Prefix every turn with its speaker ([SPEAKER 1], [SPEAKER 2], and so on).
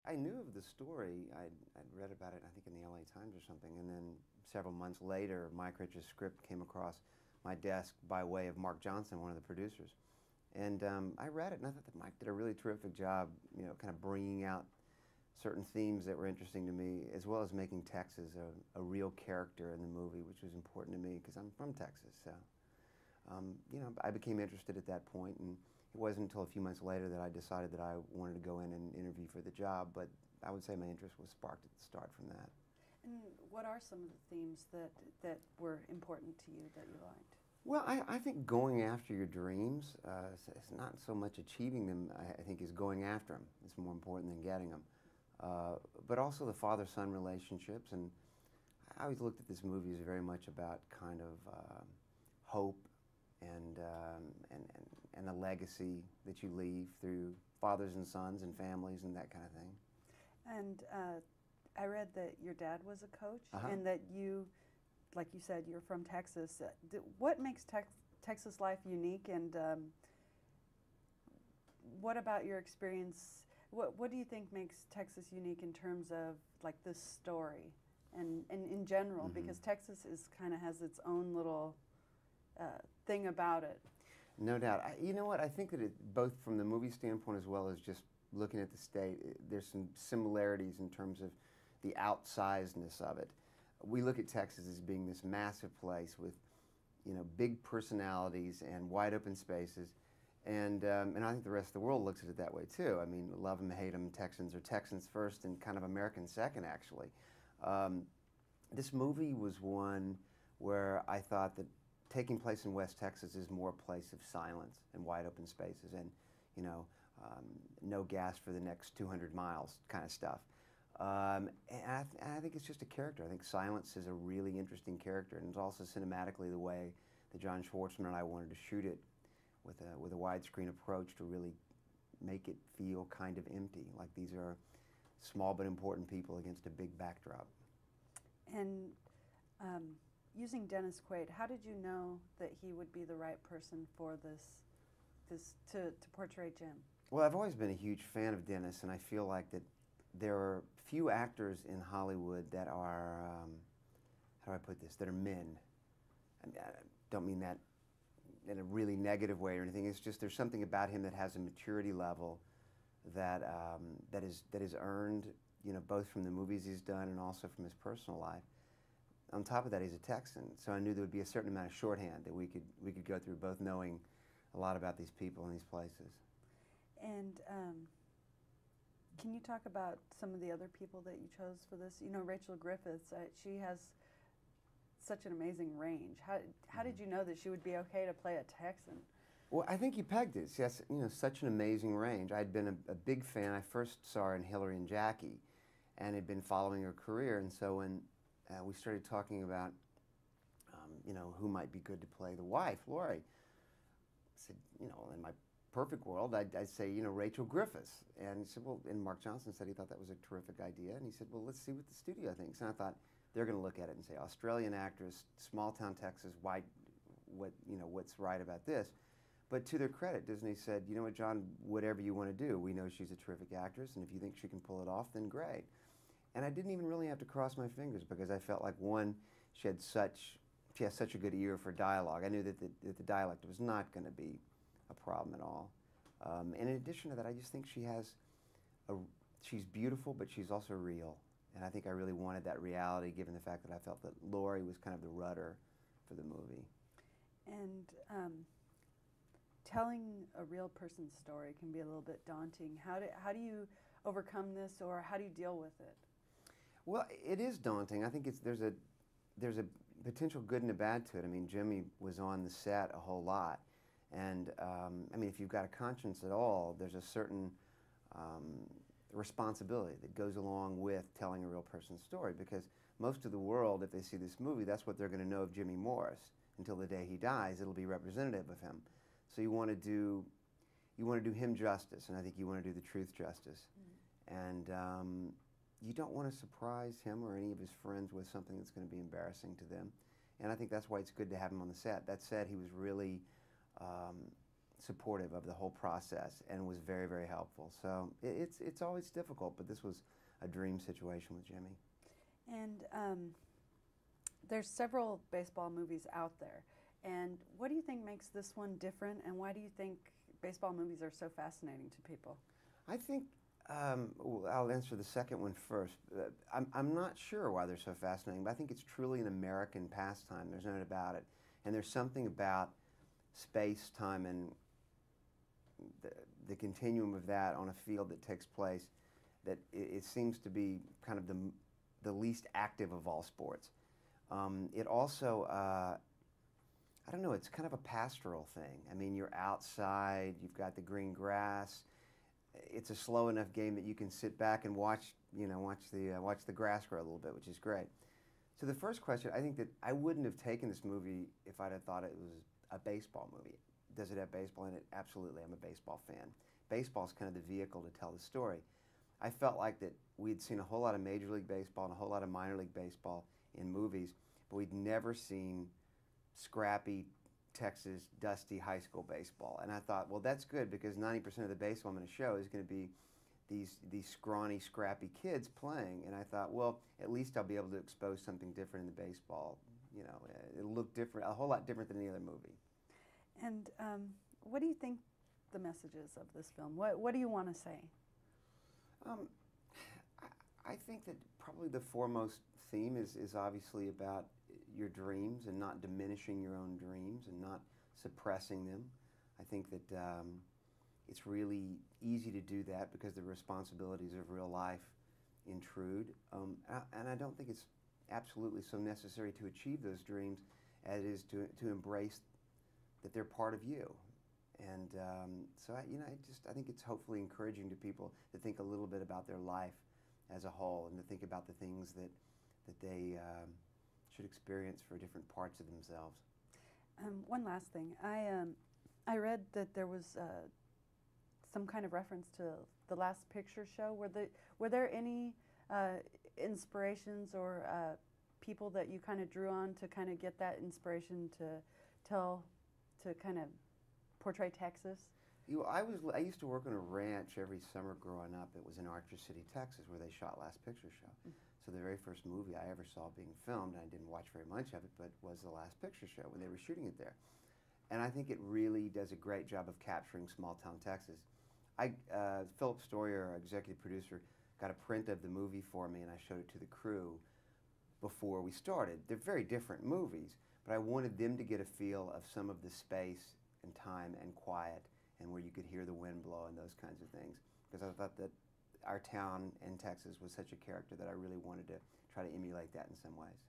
[SPEAKER 1] I knew of the story. I'd read about it, I think, in the LA Times or something, and then several months later, Mike Rich's script came across my desk by way of Mark Johnson, one of the producers. And I read it, and I thought that Mike did a really terrific job, you know, kind of bringing out certain themes that were interesting to me, as well as making Texas a real character in the movie, which was important to me because I'm from Texas. So, you know, I became interested at that point, and it wasn't until a few months later that I decided that I wanted to go in and interview for the job, but I would say my interest was sparked at the start from that.
[SPEAKER 2] And what are some of the themes that were important to you that you liked?
[SPEAKER 1] Well, I think going after your dreams, it's not so much achieving them, I think, is going after them. It's more important than getting them. But also the father-son relationships, and I always looked at this movie as very much about kind of hope and a legacy that you leave through fathers and sons and families and that kind of thing.
[SPEAKER 2] And I read that your dad was a coach, and that you, like you said, you're from Texas. What makes Texas life unique, and what about your experience? What do you think makes Texas unique in terms of like this story, and in general? Because Texas is kind of has its own little thing about it.
[SPEAKER 1] No doubt. You know what? I think that both from the movie standpoint as well as just looking at the state, there's some similarities in terms of the outsizedness of it. We look at Texas as being this massive place with, you know, big personalities and wide open spaces, and I think the rest of the world looks at it that way too. I mean, love them, hate them, Texans are Texans first and kind of Americans second, actually. This movie was one where I thought that taking place in West Texas is more a place of silence and wide open spaces and, you know, no gas for the next 200 miles kind of stuff. And I think it's just a character. I think silence is a really interesting character, and it's also cinematically the way that John Schwartzman and I wanted to shoot it with a widescreen approach to really make it feel kind of empty, like these are small but important people against a big backdrop.
[SPEAKER 2] And using Dennis Quaid, how did you know that he would be the right person for to portray Jim?
[SPEAKER 1] Well, I've always been a huge fan of Dennis, and I feel like that there are few actors in Hollywood that are, how do I put this, that are men. I mean, I don't mean that in a really negative way or anything. It's just there's something about him that has a maturity level that that is earned, you know, both from the movies he's done and also from his personal life. On top of that, he's a Texan, so I knew there would be a certain amount of shorthand that we could go through, both knowing a lot about these people and these places.
[SPEAKER 2] And can you talk about some of the other people that you chose for this? You know, Rachel Griffith, she has such an amazing range. How did you know that she would be okay to play a Texan?
[SPEAKER 1] Well, I think you pegged it. She has, you know, such an amazing range. I'd been a big fan. I first saw her in Hillary and Jackie, and had been following her career. And so when we started talking about, you know, who might be good to play the wife, Lori, I said, you know, in my perfect world, I'd say, you know, Rachel Griffith. And he said, well, and Mark Johnson said he thought that was a terrific idea. And he said, well, let's see what the studio thinks. And I thought, they're going to look at it and say, Australian actress, small town Texas, what's right about this? But to their credit, Disney said, you know what, John, whatever you want to do, we know she's a terrific actress, and if you think she can pull it off, then great. And I didn't even really have to cross my fingers, because I felt like, one, she has such a good ear for dialogue. I knew that the dialect was not going to be a problem at all. And in addition to that, I just think she's beautiful, but she's also real. And I think I really wanted that reality, given the fact that I felt that Lori was kind of the rudder for the movie.
[SPEAKER 2] And telling a real person's story can be a little bit daunting. How do you overcome this, or how do you deal with it?
[SPEAKER 1] Well, it is daunting. I think there's a potential good and a bad to it. I mean, Jimmy was on the set a whole lot. And, I mean, if you've got a conscience at all, there's a certain responsibility that goes along with telling a real person's story, because most of the world, if they see this movie, that's what they're going to know of Jimmy Morris. Until the day he dies, it'll be representative of him. So you want to do him justice, and I think you want to do the truth justice. And you don't want to surprise him or any of his friends with something that's going to be embarrassing to them. And I think that's why it's good to have him on the set. That said, he was really supportive of the whole process and was very, very helpful. So it's always difficult, but this was a dream situation with Jimmy.
[SPEAKER 2] And there's several baseball movies out there. And what do you think makes this one different, and why do you think baseball movies are so fascinating to people?
[SPEAKER 1] I think, well, I'll answer the second one first. I'm not sure why they're so fascinating, but I think it's truly an American pastime. There's no doubt about it. And there's something about space, time, and the continuum of that on a field that takes place that it seems to be kind of the least active of all sports. It also, I don't know, it's kind of a pastoral thing. I mean, you're outside, you've got the green grass. It's a slow enough game that you can sit back and watch the grass grow a little bit, which is great. So the first question, I think that I wouldn't have taken this movie if I'd have thought it was a baseball movie. Does it have baseball in it? Absolutely, I'm a baseball fan. Baseball's kind of the vehicle to tell the story. I felt like that we'd seen a whole lot of Major League Baseball and a whole lot of minor league baseball in movies, but we'd never seen scrappy, Texas, dusty high school baseball. And I thought, well, that's good because 90% of the baseball I'm going to show is going to be these scrawny, scrappy kids playing. And I thought, well, at least I'll be able to expose something different in the baseball. You know, it'll look different, a whole lot different than any other movie.
[SPEAKER 2] And what do you think the message is of this film? What do you want to say?
[SPEAKER 1] I think that probably the foremost theme is obviously about your dreams and not diminishing your own dreams and not suppressing them. I think that it's really easy to do that because the responsibilities of real life intrude. And I don't think it's absolutely so necessary to achieve those dreams as it is to embrace that they're part of you. And so I think it's hopefully encouraging to people to think a little bit about their life as a whole and to think about the things that they should experience for different parts of themselves.
[SPEAKER 2] One last thing, I read that there was some kind of reference to the Last Picture show. Were there any inspirations or people that you kind of drew on to kind of get that inspiration to kind of portray Texas?
[SPEAKER 1] I used to work on a ranch every summer growing up. It was in Archer City, Texas, where they shot Last Picture Show. So the very first movie I ever saw being filmed, and I didn't watch very much of it, but was the Last Picture Show when they were shooting it there. And I think it really does a great job of capturing small-town Texas. Philip Stoyer, our executive producer, got a print of the movie for me, and I showed it to the crew before we started. They're very different movies, but I wanted them to get a feel of some of the space and time and quiet and where you could hear the wind blow and those kinds of things. Because I thought that our town in Texas was such a character that I really wanted to try to emulate that in some ways.